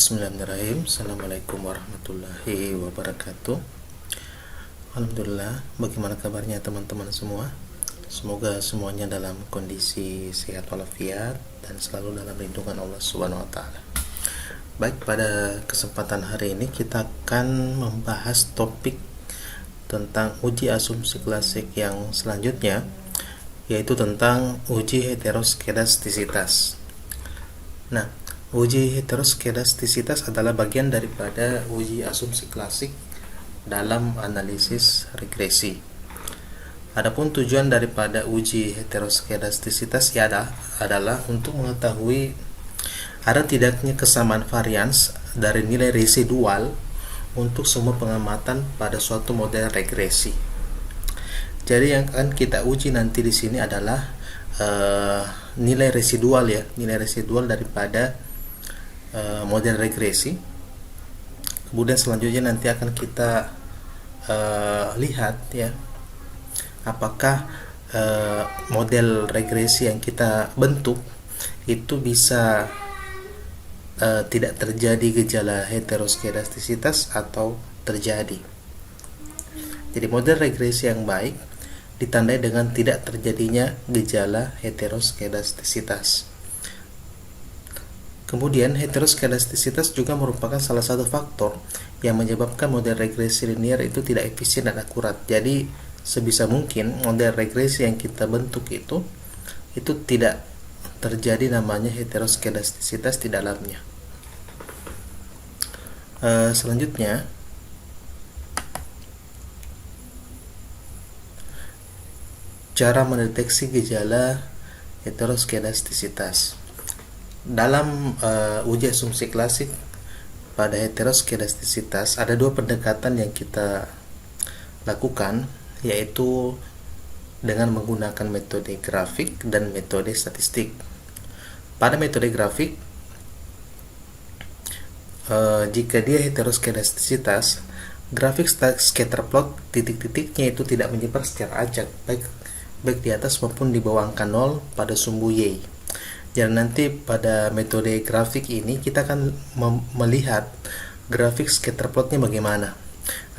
Bismillahirrahmanirrahim. Assalamualaikum warahmatullahi wabarakatuh. Alhamdulillah, bagaimana kabarnya teman-teman semua? Semoga semuanya dalam kondisi sehat walafiat dan selalu dalam lindungan Allah Subhanahu wa taala. Baik, pada kesempatan hari ini kita akan membahas topik tentang uji asumsi klasik yang selanjutnya, yaitu tentang uji heteroskedastisitas. Nah, uji heteroskedastisitas adalah bagian daripada uji asumsi klasik dalam analisis regresi. Adapun tujuan daripada uji heteroskedastisitas adalah untuk mengetahui ada tidaknya kesamaan varians dari nilai residual untuk semua pengamatan pada suatu model regresi. Jadi yang akan kita uji nanti di sini adalah nilai residual daripada model regresi. Kemudian selanjutnya nanti akan kita lihat ya, apakah model regresi yang kita bentuk itu bisa tidak terjadi gejala heteroskedastisitas atau terjadi. Jadi model regresi yang baik ditandai dengan tidak terjadinya gejala heteroskedastisitas. Kemudian heteroskedastisitas juga merupakan salah satu faktor yang menyebabkan model regresi linear itu tidak efisien dan akurat. Jadi sebisa mungkin model regresi yang kita bentuk itu tidak terjadi namanya heteroskedastisitas di dalamnya. Selanjutnya, cara mendeteksi gejala heteroskedastisitas. Dalam uji asumsi klasik pada heteroskedastisitas ada dua pendekatan yang kita lakukan, yaitu dengan menggunakan metode grafik dan metode statistik. Pada metode grafik, jika dia heteroskedastisitas, grafik scatter plot titik-titiknya itu tidak menyebar secara acak, baik di atas maupun di bawah angka 0 pada sumbu Y. Dan nanti pada metode grafik ini kita akan melihat grafik scatter plotnya bagaimana.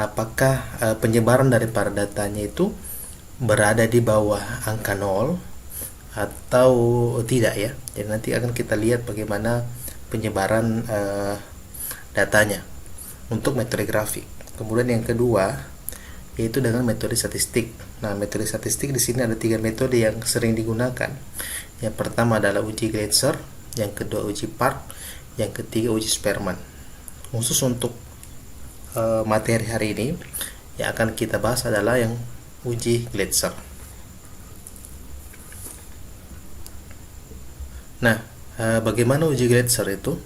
Apakah penyebaran dari para datanya itu berada di bawah angka 0 atau tidak ya. Jadi nanti akan kita lihat bagaimana penyebaran datanya untuk metode grafik. Kemudian yang kedua yaitu dengan metode statistik. Nah, metode statistik di sini ada 3 metode yang sering digunakan. Yang pertama adalah uji Gleitzer, yang kedua uji Park, yang ketiga uji Spearman. Khusus untuk materi hari ini yang akan kita bahas adalah yang uji Gleitzer. Nah, bagaimana uji Gleitzer itu?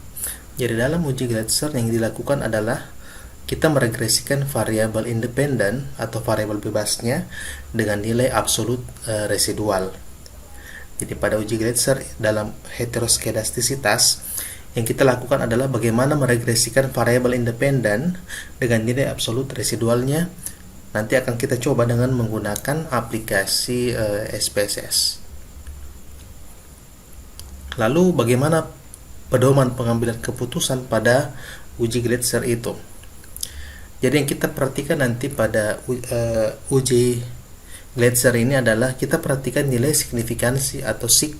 Jadi dalam uji Gleitzer yang dilakukan adalah kita meregresikan variabel independen atau variabel bebasnya dengan nilai absolut residual. Jadi pada uji Gleitzer dalam heteroskedastisitas yang kita lakukan adalah bagaimana meregresikan variabel independen dengan nilai absolut residualnya. Nanti akan kita coba dengan menggunakan aplikasi SPSS. Lalu bagaimana pedoman pengambilan keputusan pada uji Gleitzer itu? Jadi yang kita perhatikan nanti pada uji Gleitzer ini adalah kita perhatikan nilai signifikansi atau sig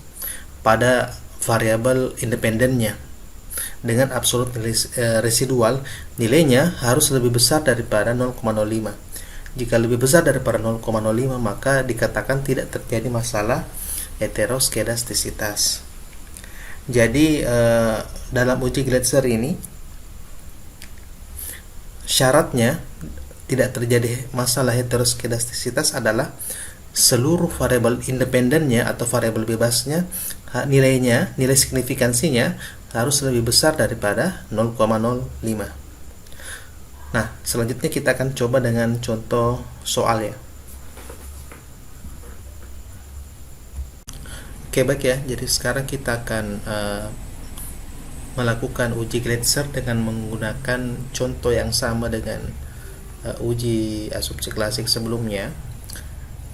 pada variabel independennya dengan absolut nilai residual. Nilainya harus lebih besar daripada 0,05. Jika lebih besar daripada 0,05 maka dikatakan tidak terjadi masalah heteroskedastisitas. Jadi dalam uji Gleitzer ini syaratnya tidak terjadi masalah heteroskedastisitas adalah seluruh variabel independennya atau variabel bebasnya nilai signifikansinya harus lebih besar daripada 0,05. Nah, selanjutnya kita akan coba dengan contoh soal ya. Oke, baik ya. Jadi sekarang kita akan melakukan uji Gleitzer dengan menggunakan contoh yang sama dengan uji asumsi klasik sebelumnya,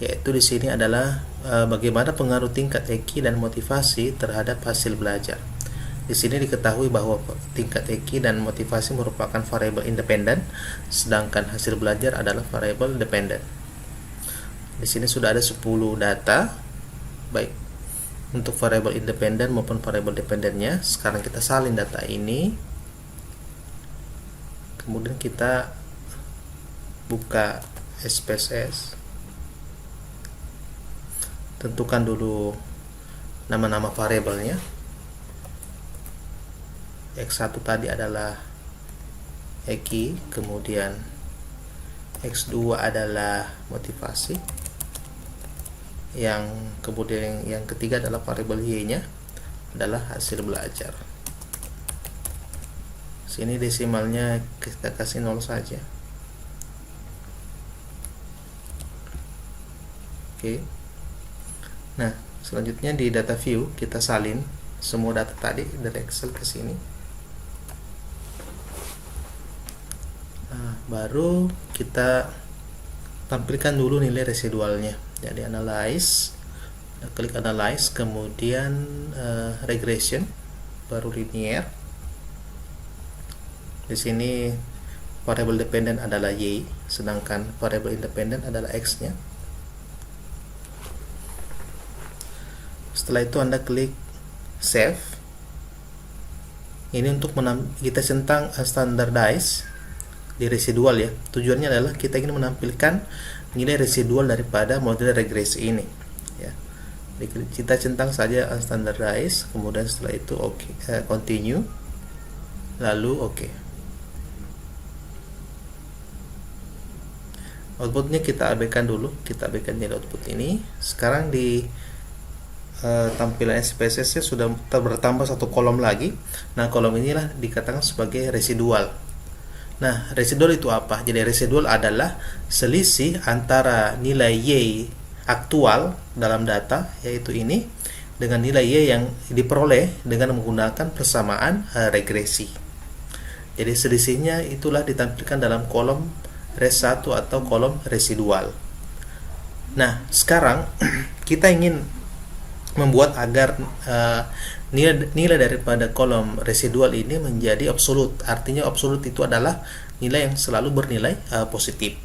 yaitu di sini adalah bagaimana pengaruh tingkat EQ dan motivasi terhadap hasil belajar. Di sini diketahui bahwa tingkat EQ dan motivasi merupakan variabel independen, sedangkan hasil belajar adalah variabel dependen. Di sini sudah ada 10 data, baik untuk variabel independen maupun variabel dependennya. Sekarang kita salin data ini, kemudian kita buka SPSS, tentukan dulu nama-nama variabelnya. X1 tadi adalah EQ, kemudian X2 adalah motivasi, kemudian yang ketiga adalah variabel Y-nya adalah hasil belajar. Sini desimalnya kita kasih 0 saja. Oke. Nah, selanjutnya di data view kita salin semua data tadi dari Excel ke sini. Nah, baru kita tampilkan dulu nilai residualnya. Jadi analyze, klik analyze, kemudian regression, baru linear. Di sini variabel dependen adalah Y, sedangkan variabel independen adalah X-nya. Setelah itu Anda klik save. Ini untuk kita centang standardize di residual ya. Tujuannya adalah kita ingin menampilkan nilai residual daripada model regresi ini ya. Kita centang saja standardize, kemudian setelah itu continue, lalu outputnya kita abaikan dulu, kita abaikan nilai output ini. Sekarang di tampilan SPSS sudah bertambah satu kolom lagi. Nah, kolom inilah dikatakan sebagai residual. Nah, residual itu apa? Jadi residual adalah selisih antara nilai Y aktual dalam data, yaitu ini, dengan nilai Y yang diperoleh dengan menggunakan persamaan regresi. Jadi selisihnya itulah ditampilkan dalam kolom res1 atau kolom residual. Nah, sekarang kita ingin membuat agar nilai daripada kolom residual ini menjadi absolut. Artinya absolut itu adalah nilai yang selalu bernilai positif.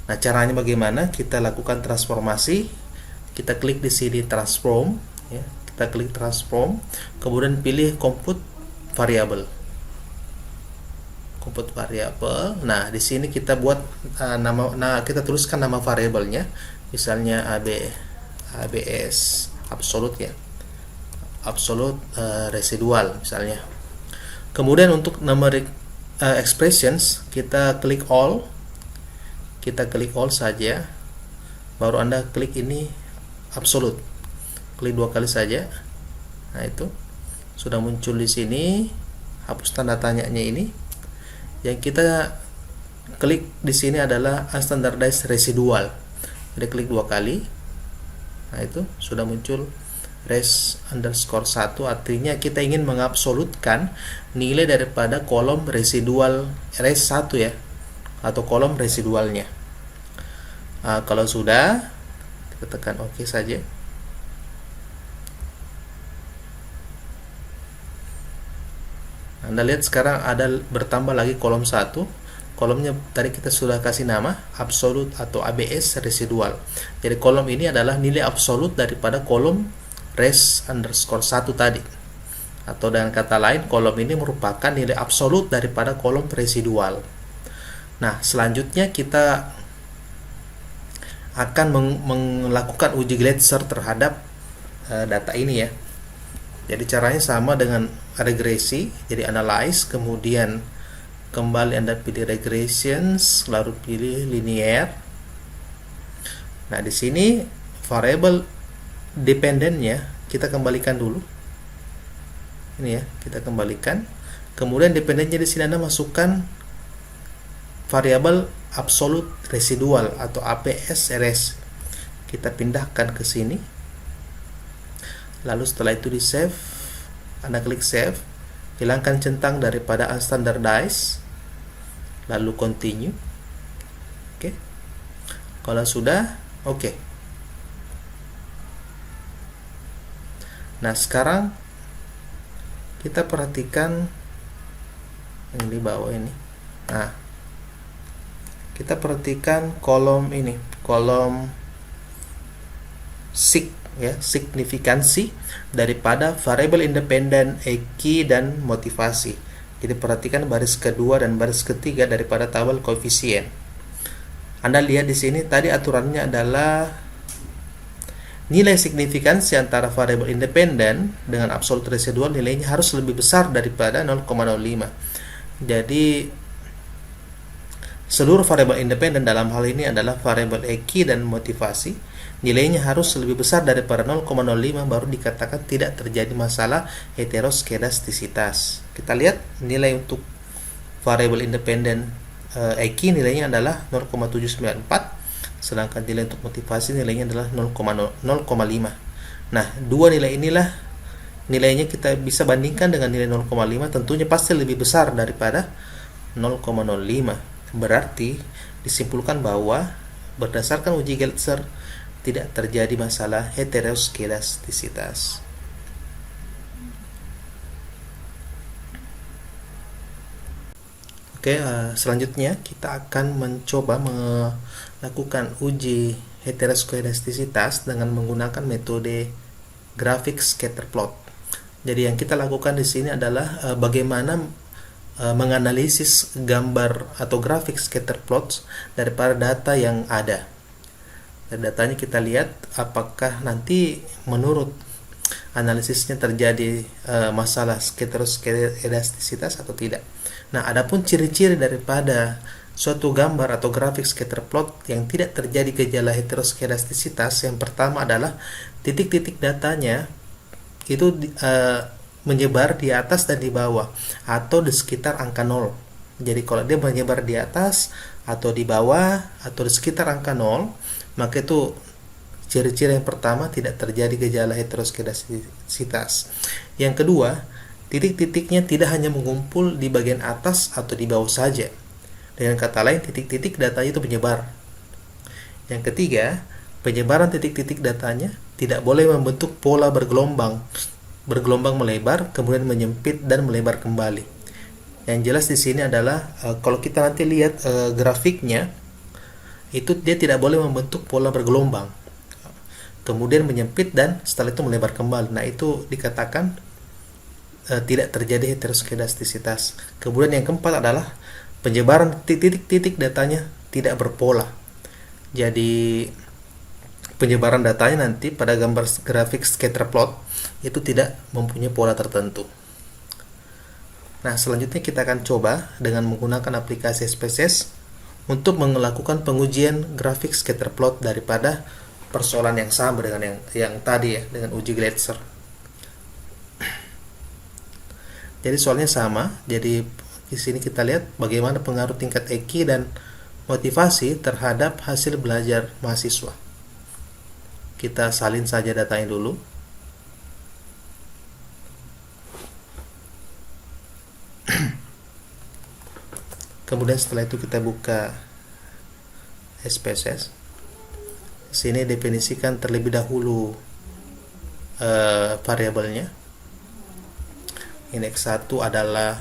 Nah, caranya bagaimana? Kita lakukan transformasi. Kita klik di sini transform ya. Kita klik transform, kemudian pilih compute variable. Compute variable. Nah, di sini kita buat kita tuliskan nama variabelnya. Misalnya ABS absolut ya. Absolute residual misalnya. Kemudian untuk numeric expressions kita klik all. Kita klik all saja. Baru Anda klik ini absolute. Klik 2 kali saja. Nah, itu sudah muncul di sini. Hapus tanda tanyanya ini. Yang kita klik di sini adalah unstandardized residual. Jadi klik 2 kali. Nah, itu sudah muncul res_1, artinya kita ingin mengabsolutkan nilai daripada kolom residual res1 ya, atau kolom residualnya. Kalau sudah, kita tekan OK saja. Anda lihat sekarang ada bertambah lagi kolom 1. Kolomnya tadi kita sudah kasih nama absolute atau ABS residual. Jadi kolom ini adalah nilai absolut daripada kolom res_1 tadi. Atau dengan kata lain, kolom ini merupakan nilai absolut daripada kolom residual. Nah, selanjutnya kita akan melakukan uji Gleitzer terhadap data ini ya. Jadi caranya sama dengan regresi. Jadi analyze, kemudian kembali Anda pilih regressions, lalu pilih linear. Nah, di sini variable dependennya kita kembalikan dulu. Ini ya, kita kembalikan. Kemudian dependennya di sini Anda masukkan variabel absolute residual atau APS-RS. Kita pindahkan ke sini. Lalu setelah itu di save, Anda klik save, hilangkan centang daripada unstandardized, lalu continue. Oke. Kalau sudah, oke. Nah, sekarang kita perhatikan yang di bawah ini. Nah, kita perhatikan kolom ini, kolom sig, ya, signifikansi daripada variabel independen, EQ, dan motivasi. Jadi perhatikan baris kedua dan baris ketiga daripada tabel koefisien. Anda lihat di sini tadi aturannya adalah nilai signifikansi antara variabel independen dengan absolut residual nilainya harus lebih besar daripada 0,05. Jadi seluruh variabel independen dalam hal ini adalah variabel EQ dan motivasi, nilainya harus lebih besar daripada 0,05 baru dikatakan tidak terjadi masalah heteroskedastisitas. Kita lihat nilai untuk variabel independen EQ nilainya adalah 0,794, sedangkan nilai untuk motivasi nilainya adalah 0,5. Nah, dua nilai inilah nilainya kita bisa bandingkan dengan nilai 0,5, tentunya pasti lebih besar daripada 0,05. Berarti disimpulkan bahwa berdasarkan uji Geltzer tidak terjadi masalah heteroskedastisitas. Oke, selanjutnya kita akan mencoba melakukan uji heteroskedastisitas dengan menggunakan metode grafik scatter plot. Jadi yang kita lakukan di sini adalah bagaimana menganalisis gambar atau grafik scatter plots daripada data yang ada. Dan datanya kita lihat apakah nanti menurut analisisnya terjadi masalah heteroskedastisitas atau tidak. Nah, adapun ciri-ciri daripada suatu gambar atau grafik scatter plot yang tidak terjadi gejala heteroskedastisitas, yang pertama adalah titik-titik datanya itu menyebar di atas dan di bawah atau di sekitar angka 0. Jadi kalau dia menyebar di atas atau di bawah atau di sekitar angka 0, maka itu ciri-ciri yang pertama, tidak terjadi gejala heteroskedastisitas. Yang kedua, titik-titiknya tidak hanya mengumpul di bagian atas atau di bawah saja. Dengan kata lain, titik-titik datanya itu menyebar. Yang ketiga, penyebaran titik-titik datanya tidak boleh membentuk pola bergelombang melebar, kemudian menyempit dan melebar kembali. Yang jelas di sini adalah kalau kita nanti lihat grafiknya, itu dia tidak boleh membentuk pola bergelombang, kemudian menyempit dan setelah itu melebar kembali. Nah, itu dikatakan tidak terjadi heteroskedastisitas. Kemudian yang keempat adalah penyebaran titik-titik datanya tidak berpola. Jadi penyebaran datanya nanti pada gambar grafik scatter plot itu tidak mempunyai pola tertentu. Nah, selanjutnya kita akan coba dengan menggunakan aplikasi SPSS untuk melakukan pengujian grafik scatter plot daripada persoalan yang sama dengan yang tadi ya, dengan uji Geltzer. Jadi soalnya sama. Jadi di sini kita lihat bagaimana pengaruh tingkat EQ dan motivasi terhadap hasil belajar mahasiswa. Kita salin saja datanya dulu. Kemudian setelah itu kita buka SPSS. Sini definisikan terlebih dahulu variabelnya. Ini X1 adalah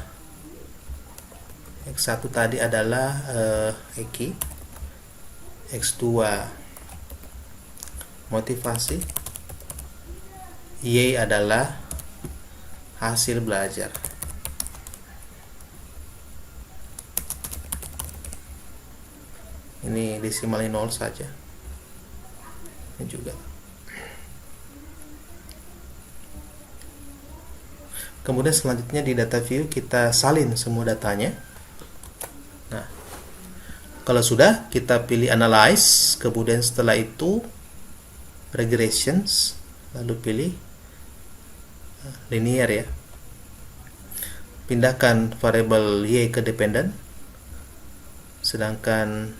X1 tadi adalah EQ, X2 motivasi, Y adalah hasil belajar. Ini desimalnya 0 saja. Ini juga. Kemudian selanjutnya di data view kita salin semua datanya. Nah, kalau sudah kita pilih analyze, kemudian setelah itu regressions, lalu pilih linear ya. Pindahkan variabel Y ke dependent, sedangkan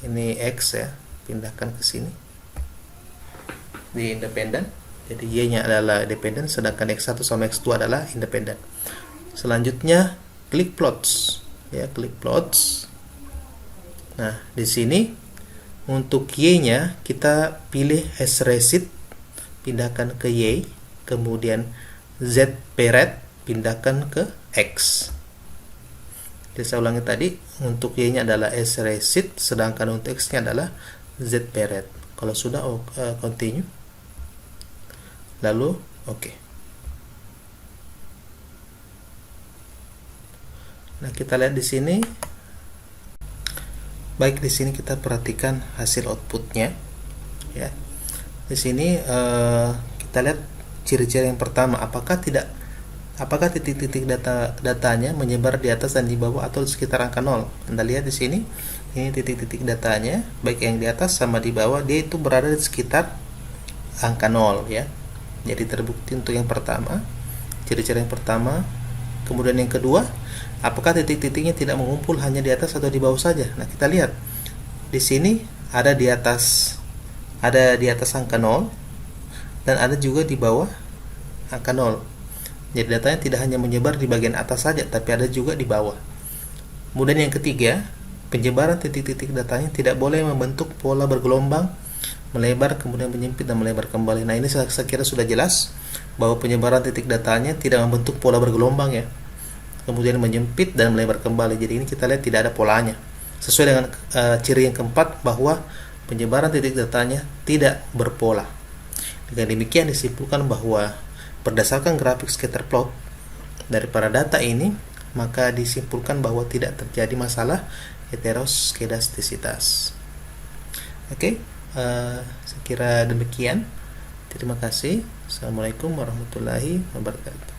ini X ya, pindahkan ke sini di independent. Jadi Y-nya adalah dependent, sedangkan X1 sama X2 adalah independent. Selanjutnya klik plots ya, klik plots. Nah, di sini Untuk Y-nya kita pilih as receipt, pindahkan ke Y, kemudian Z peret pindahkan ke X. Jadi saya ulangi tadi, untuk Y-nya adalah as receipt, sedangkan untuk X-nya adalah Z peret. Kalau sudah continue, lalu oke. Nah, kita lihat di sini. Baik, di sini kita perhatikan hasil outputnya, ya. Di sini kita lihat ciri-ciri yang pertama, apakah titik-titik datanya menyebar di atas dan di bawah atau di sekitar angka 0. Anda lihat di sini, ini titik-titik datanya, baik yang di atas sama di bawah, dia itu berada di sekitar angka 0, ya. Jadi terbukti untuk yang pertama, ciri-ciri yang pertama. Kemudian yang kedua, apakah titik-titiknya tidak mengumpul hanya di atas atau di bawah saja? Nah, kita lihat di sini ada di atas angka 0 dan ada juga di bawah angka 0. Jadi datanya tidak hanya menyebar di bagian atas saja, tapi ada juga di bawah. Kemudian yang ketiga, penyebaran titik-titik datanya tidak boleh membentuk pola bergelombang, melebar kemudian menyempit dan melebar kembali. Nah, ini saya kira sudah jelas bahwa penyebaran titik datanya tidak membentuk pola bergelombang, ya, kemudian menyempit dan melebar kembali. Jadi ini kita lihat tidak ada polanya, sesuai dengan ciri yang keempat bahwa penyebaran titik datanya tidak berpola. Dengan demikian disimpulkan bahwa berdasarkan grafik scatter plot dari para data ini, maka disimpulkan bahwa tidak terjadi masalah heteroskedastisitas. Oke, saya kira demikian. Terima kasih. Assalamualaikum warahmatullahi wabarakatuh.